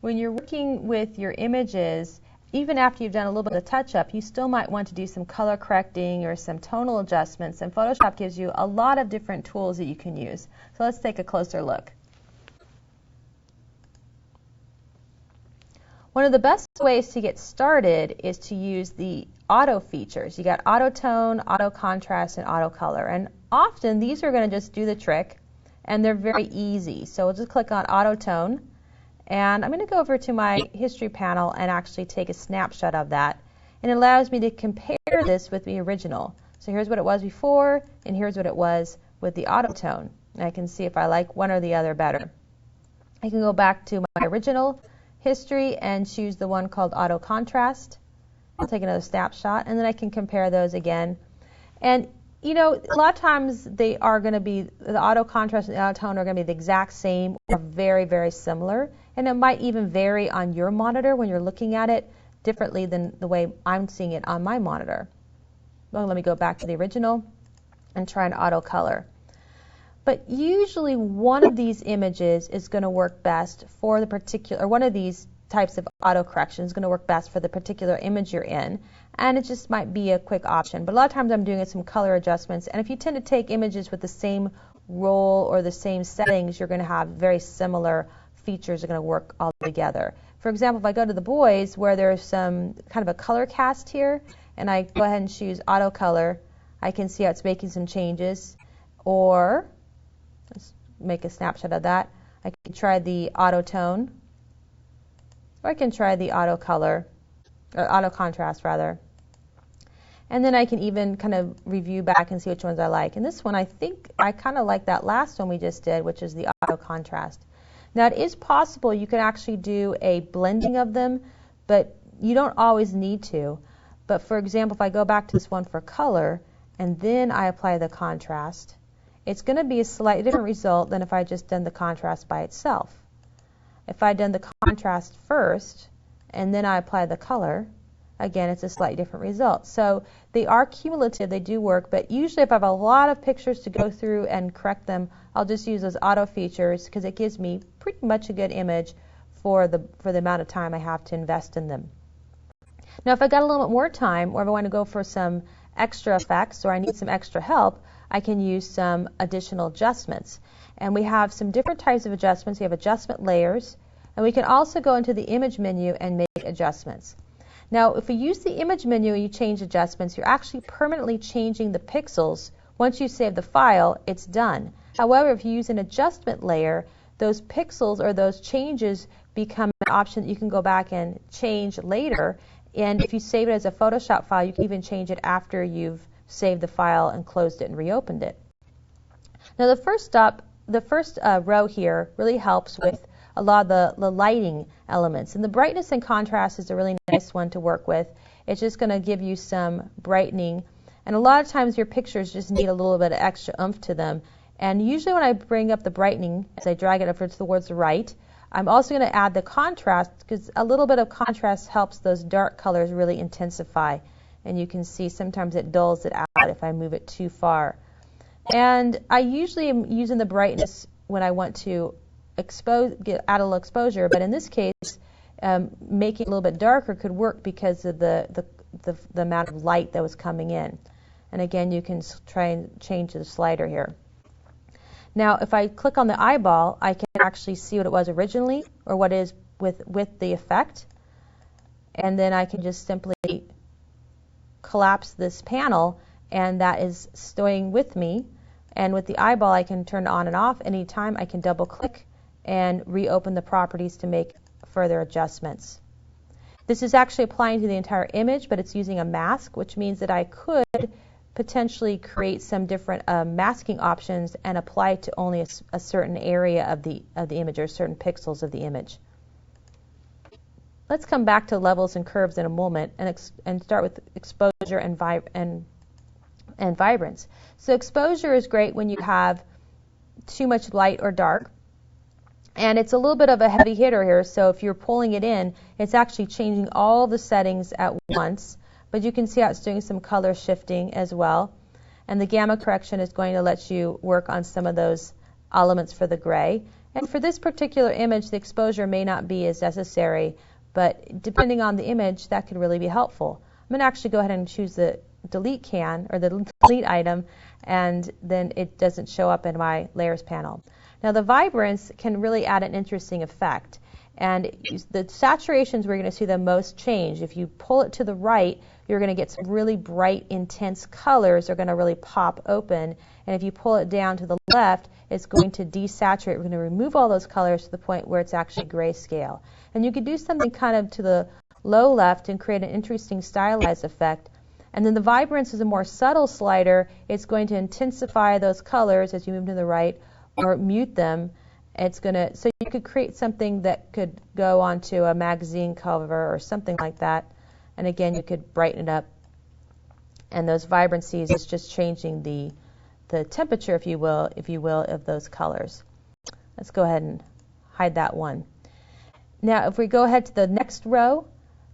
when you're working with your images, even after you've done a little bit of touch-up, you still might want to do some color correcting or some tonal adjustments, and Photoshop gives you a lot of different tools that you can use. So let's take a closer look. One of the best ways to get started is to use the auto features. You got auto tone, auto contrast, and auto color, and often these are going to just do the trick, and they're very easy. So we'll just click on auto tone. And I'm going to go over to my history panel and actually take a snapshot of that. And it allows me to compare this with the original. So here's what it was before, and here's what it was with the auto tone. And I can see if I like one or the other better. I can go back to my original history and choose the one called auto contrast. I'll take another snapshot, and then I can compare those again. And you know, a lot of times they are going to be, the auto contrast and the auto tone are going to be the exact same or very, very similar. And it might even vary on your monitor when you're looking at it differently than the way I'm seeing it on my monitor. Well, let me go back to the original and try an auto color. But usually one of these images is going to work best for the particular, or one of these types of auto correction is going to work best for the particular image you're in, and it just might be a quick option. But a lot of times I'm doing some color adjustments, and if you tend to take images with the same role or the same settings, you're going to have very similar features that are going to work all together. For example, if I go to the boys where there's some kind of a color cast here, and I go ahead and choose auto color, I can see how it's making some changes. Or let's make a snapshot of that. I can try the auto tone, or I can try the auto color, or auto contrast rather. And then I can even kind of review back and see which ones I like. And this one, I think I kind of like that last one we just did, which is the auto contrast. Now it is possible you can actually do a blending of them, but you don't always need to. But for example, if I go back to this one for color, and then I apply the contrast, it's going to be a slightly different result than if I just done the contrast by itself. If I'd done the contrast first, and then I apply the color, again, it's a slightly different result. So they are cumulative, they do work, but usually if I have a lot of pictures to go through and correct them, I'll just use those auto features because it gives me pretty much a good image for the amount of time I have to invest in them. Now if I've got a little bit more time, or if I want to go for some extra effects, or I need some extra help, I can use some additional adjustments. And we have some different types of adjustments. We have adjustment layers, and we can also go into the image menu and make adjustments. Now, if we use the image menu and you change adjustments, you're actually permanently changing the pixels. Once you save the file, it's done. However, if you use an adjustment layer, those pixels or those changes become an option that you can go back and change later. And if you save it as a Photoshop file, you can even change it after you've saved the file and closed it and reopened it. Now, the first row here really helps with a lot of the lighting elements. And the brightness and contrast is a really nice one to work with. It's just going to give you some brightening. And a lot of times your pictures just need a little bit of extra oomph to them. And usually when I bring up the brightening, as I drag it over towards the right, I'm also going to add the contrast, because a little bit of contrast helps those dark colors really intensify. And you can see sometimes it dulls it out if I move it too far. And I usually am using the brightness when I want to add a little exposure, but in this case, making it a little bit darker could work because of the amount of light that was coming in. And again, you can try and change the slider here. Now, if I click on the eyeball, I can actually see what it was originally, or what is with the effect. And then I can just simply collapse this panel, and that is staying with me. And with the eyeball, I can turn it on and off. Anytime I can double click and reopen the properties to make further adjustments. This is actually applying to the entire image, but it's using a mask, which means that I could potentially create some different masking options and apply it to only a certain area of the image, or certain pixels of the image. Let's come back to levels and curves in a moment and start with exposure and vibrance. So exposure is great when you have too much light or dark. And it's a little bit of a heavy hitter here, so if you're pulling it in, it's actually changing all the settings at once. But you can see how it's doing some color shifting as well. And the gamma correction is going to let you work on some of those elements for the gray. And for this particular image, the exposure may not be as necessary, but depending on the image, that could really be helpful. I'm going to actually go ahead and choose the delete can, or the delete item, and then it doesn't show up in my layers panel. Now the vibrance can really add an interesting effect. And the saturations we're going to see the most change. If you pull it to the right, you're going to get some really bright, intense colors that are going to really pop open. And if you pull it down to the left, it's going to desaturate. We're going to remove all those colors to the point where it's actually grayscale. And you could do something kind of to the low left and create an interesting stylized effect. And then the vibrance is a more subtle slider. It's going to intensify those colors as you move to the right or mute them. It's going to, so you could create something that could go onto a magazine cover or something like that. And again, you could brighten it up. And those vibrancies is just changing the temperature, if you will, of those colors. Let's go ahead and hide that one. Now, if we go ahead to the next row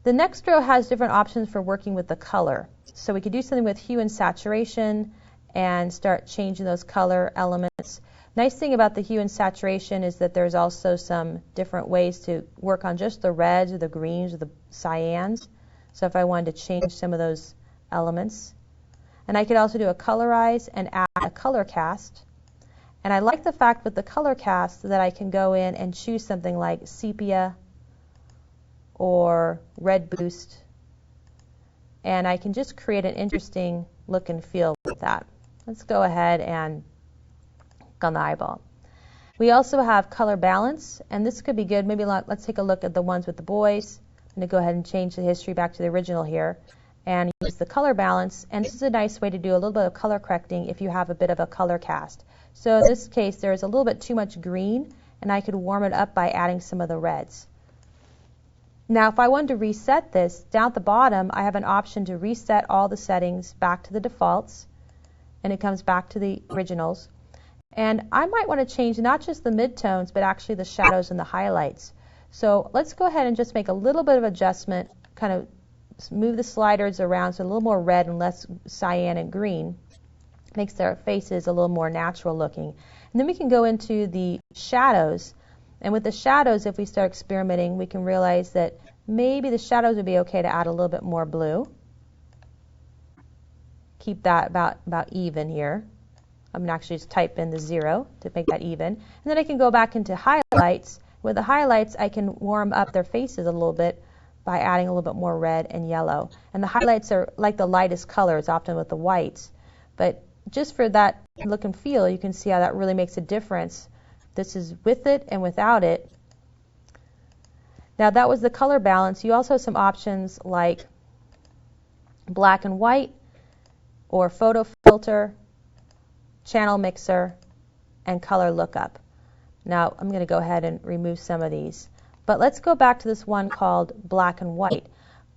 has different options for working with the color. So we could do something with hue and saturation and start changing those color elements. Nice thing about the hue and saturation is that there's also some different ways to work on just the reds or the greens or the cyans. So if I wanted to change some of those elements. And I could also do a colorize and add a color cast. And I like the fact with the color cast that I can go in and choose something like sepia or red boost. And I can just create an interesting look and feel with that. Let's go ahead and on the eyeball. We also have color balance, and this could be good. Maybe let's take a look at the ones with the boys. I'm going to go ahead and change the history back to the original here and use the color balance. And this is a nice way to do a little bit of color correcting if you have a bit of a color cast. So in this case, there's a little bit too much green, and I could warm it up by adding some of the reds. Now, if I wanted to reset this, down at the bottom, I have an option to reset all the settings back to the defaults, and it comes back to the originals. And I might want to change not just the midtones, but actually the shadows and the highlights. So let's go ahead and just make a little bit of adjustment, kind of move the sliders around so a little more red and less cyan and green. Makes their faces a little more natural looking. And then we can go into the shadows. And with the shadows, if we start experimenting, we can realize that maybe the shadows would be okay to add a little bit more blue. Keep that about even here. I'm going to actually just type in the 0 to make that even. And then I can go back into highlights. With the highlights, I can warm up their faces a little bit by adding a little bit more red and yellow. And the highlights are like the lightest colors, often with the whites. But just for that look and feel, you can see how that really makes a difference. This is with it and without it. Now that was the color balance. You also have some options like black and white or photo filter, channel mixer, and color lookup. Now I'm going to go ahead and remove some of these. But let's go back to this one called black and white.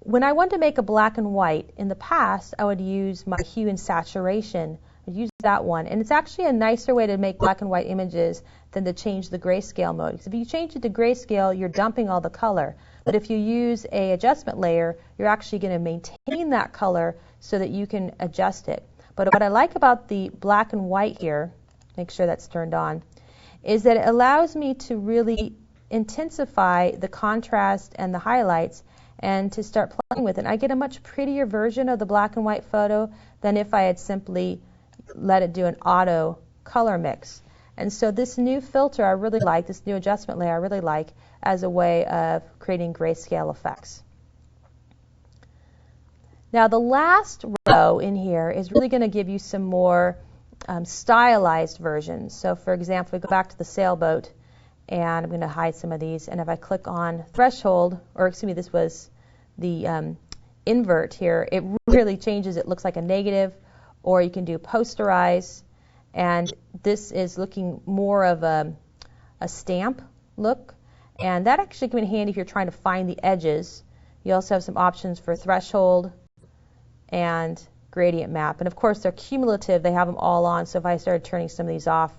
When I want to make a black and white, in the past I would use my hue and saturation. I'd use that one. And it's actually a nicer way to make black and white images than to change the grayscale mode. Because if you change it to grayscale, you're dumping all the color. But if you use an adjustment layer, you're actually going to maintain that color so that you can adjust it. But what I like about the black and white here, make sure that's turned on, is that it allows me to really intensify the contrast and the highlights and to start playing with it. I get a much prettier version of the black and white photo than if I had simply let it do an auto color mix. And so this new filter I really like, this new adjustment layer I really like as a way of creating grayscale effects. Now the last row in here is really going to give you some more stylized versions. So for example, we go back to the sailboat, and I'm going to hide some of these. And if I click on threshold, or excuse me, this was the invert here, it really changes. It looks like a negative, or you can do posterize. And this is looking more of a stamp look. And that actually can be handy if you're trying to find the edges. You also have some options for threshold and gradient map. And of course, they're cumulative. They have them all on. So if I started turning some of these off,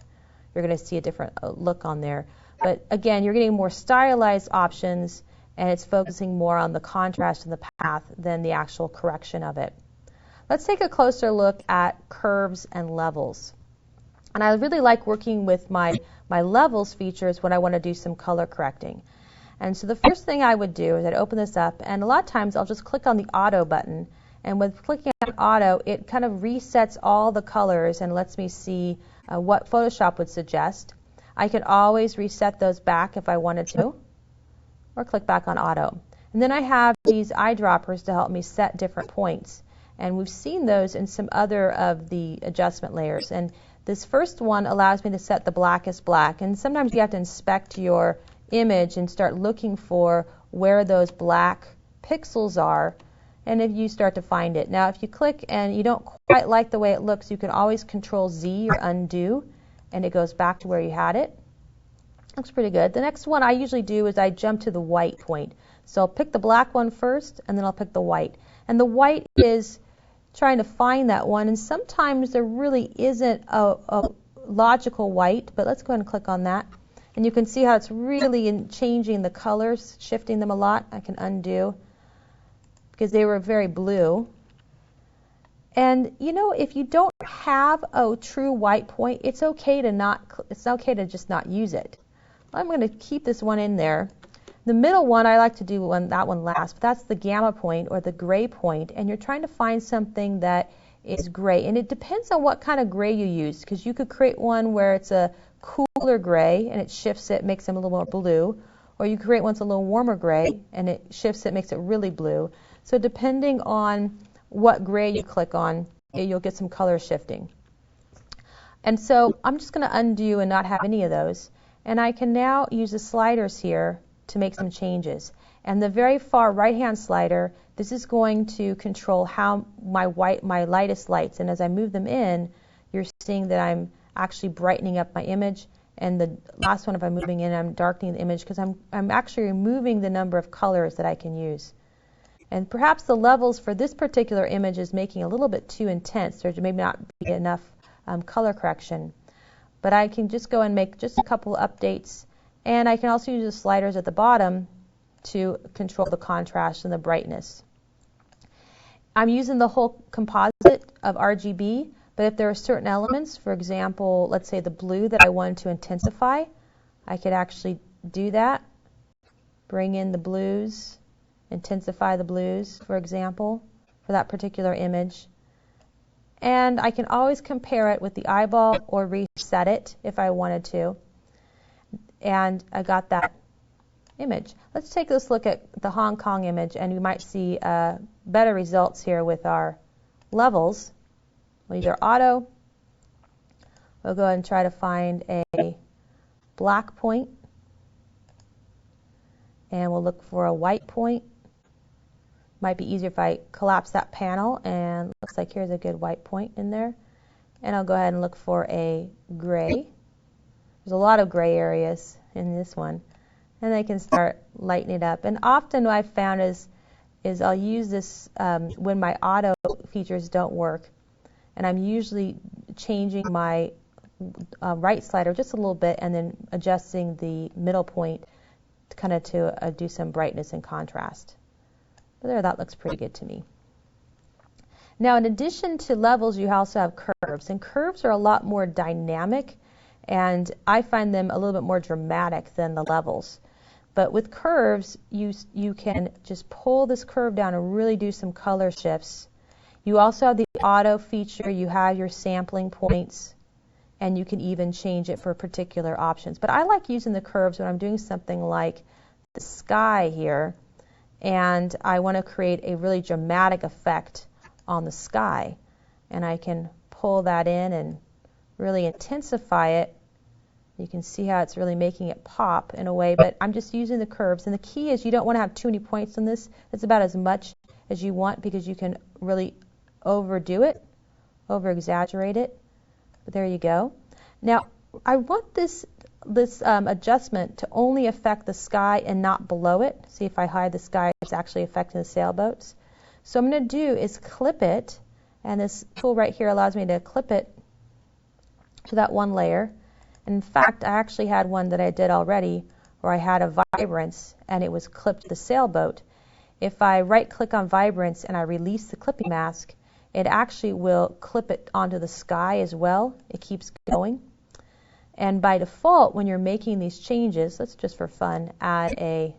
you're going to see a different look on there. But again, you're getting more stylized options, and it's focusing more on the contrast and the path than the actual correction of it. Let's take a closer look at curves and levels. And I really like working with my levels features when I want to do some color correcting. And so the first thing I would do is I'd open this up, and a lot of times I'll just click on the auto button. And with clicking on auto, it kind of resets all the colors and lets me see what Photoshop would suggest. I could always reset those back if I wanted to, or click back on auto. And then I have these eyedroppers to help me set different points. And we've seen those in some other of the adjustment layers. And this first one allows me to set the blackest black. And sometimes you have to inspect your image and start looking for where those black pixels are, and if you start to find it. Now, if you click and you don't quite like the way it looks, you can always Control Z or undo, and it goes back to where you had it. Looks pretty good. The next one I usually do is I jump to the white point. So I'll pick the black one first, and then I'll pick the white. And the white is trying to find that one, and sometimes there really isn't a logical white, but let's go ahead and click on that. And you can see how it's really changing the colors, shifting them a lot. I can undo because they were very blue. And you know, if you don't have a true white point, it's okay to just not use it. I'm going to keep this one in there. The middle one, I like to do that one last, but that's the gamma point or the gray point, and you're trying to find something that is gray. And it depends on what kind of gray you use, because you could create one where it's a cooler gray and it shifts it, makes them a little more blue, or you create one that's a little warmer gray and it shifts it, makes it really blue. So depending on what gray you click on, you'll get some color shifting. And so I'm just going to undo and not have any of those. And I can now use the sliders here to make some changes. And the very far right-hand slider, this is going to control how my lightest lights. And as I move them in, you're seeing that I'm actually brightening up my image. And the last one, if I'm moving in, I'm darkening the image because I'm actually removing the number of colors that I can use. And perhaps the levels for this particular image is making a little bit too intense. There may not be enough color correction. But I can just go and make just a couple updates. And I can also use the sliders at the bottom to control the contrast and the brightness. I'm using the whole composite of RGB, but if there are certain elements, for example, let's say the blue that I wanted to intensify, I could actually do that. Bring in the blues, intensify the blues, for example, for that particular image. And I can always compare it with the eyeball or reset it if I wanted to. And I got that image. Let's take this look at the Hong Kong image, and you might see better results here with our levels. We'll use our auto. We'll go ahead and try to find a black point. And we'll look for a white point. Might be easier if I collapse that panel, and looks like here's a good white point in there. And I'll go ahead and look for a gray. There's a lot of gray areas in this one. And I can start lightening it up. And often what I've found is I'll use this when my auto features don't work. And I'm usually changing my right slider just a little bit and then adjusting the middle point to do some brightness and contrast. But there, that looks pretty good to me. Now, in addition to levels, you also have curves. And curves are a lot more dynamic, and I find them a little bit more dramatic than the levels. But with curves, you can just pull this curve down and really do some color shifts. You also have the auto feature. You have your sampling points, and you can even change it for particular options. But I like using the curves when I'm doing something like the sky here, and I want to create a really dramatic effect on the sky. And I can pull that in and really intensify it. You can see how it's really making it pop in a way, but I'm just using the curves. And the key is you don't want to have too many points on this. It's about as much as you want because you can really overdo it, over-exaggerate it. But there you go. Now, I want this adjustment to only affect the sky and not below it. See, if I hide the sky, it's actually affecting the sailboats. So what I'm going to do is clip it, and this tool right here allows me to clip it to that one layer. And in fact, I actually had one that I did already where I had a vibrance, and it was clipped to the sailboat. If I right-click on vibrance and I release the clipping mask, it actually will clip it onto the sky as well. It keeps going. And by default, when you're making these changes, let's just for fun add a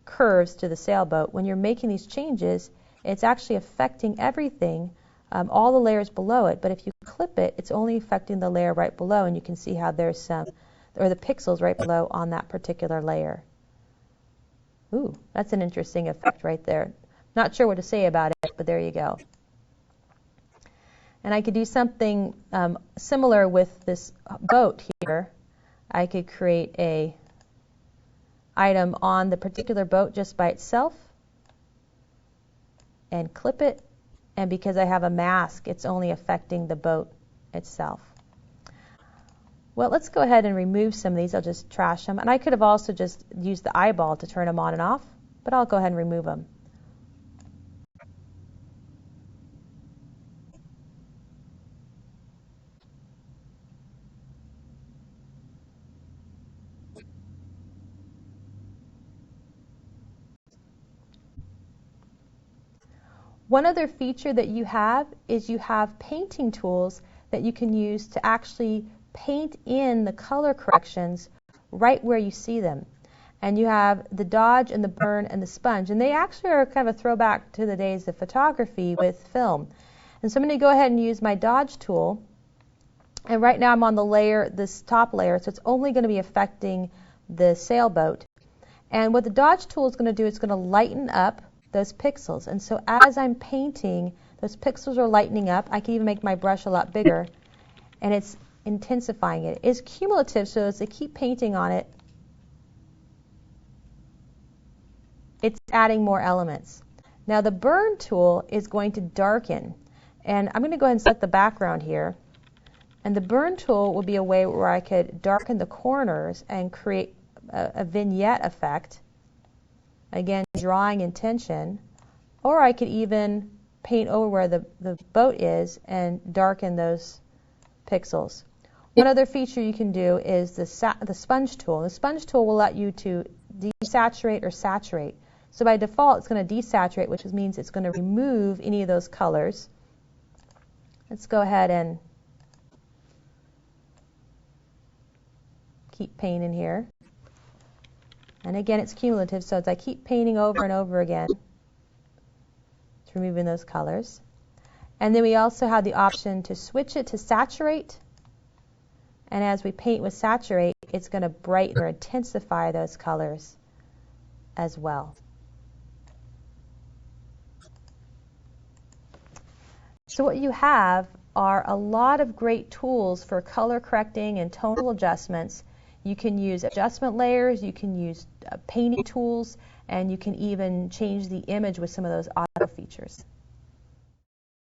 curves to the sailboat. When you're making these changes, it's actually affecting everything, all the layers below it. But if you clip it, it's only affecting the layer right below, and you can see how there's some, or the pixels right below on that particular layer. Ooh, that's an interesting effect right there. Not sure what to say about it, but there you go. And I could do something similar with this boat here. I could create a item on the particular boat just by itself and clip it. And because I have a mask, it's only affecting the boat itself. Well, let's go ahead and remove some of these. I'll just trash them. And I could have also just used the eyeball to turn them on and off, but I'll go ahead and remove them. One other feature that you have is you have painting tools that you can use to actually paint in the color corrections right where you see them. And you have the dodge and the burn and the sponge. And they actually are kind of a throwback to the days of photography with film. And so I'm going to go ahead and use my dodge tool. And right now I'm on the layer, this top layer, so it's only going to be affecting the sailboat. And what the dodge tool is going to do, it's going to lighten up those pixels. And so as I'm painting, those pixels are lightening up. I can even make my brush a lot bigger, and it's intensifying it. It's cumulative, so as I keep painting on it, it's adding more elements. Now the burn tool is going to darken, and I'm going to go ahead and select the background here. And the burn tool will be a way where I could darken the corners and create a vignette effect. Again, drawing intention, or I could even paint over where the boat is and darken those pixels. One other feature you can do is the sponge tool. The sponge tool will let you to desaturate or saturate. So by default, it's going to desaturate, which means it's going to remove any of those colors. Let's go ahead and keep painting here. And again, it's cumulative, so as I keep painting over and over again, it's removing those colors. And then we also have the option to switch it to saturate. And as we paint with saturate, it's going to brighten or intensify those colors as well. So what you have are a lot of great tools for color correcting and tonal adjustments. You can use adjustment layers, you can use painting tools, and you can even change the image with some of those auto features.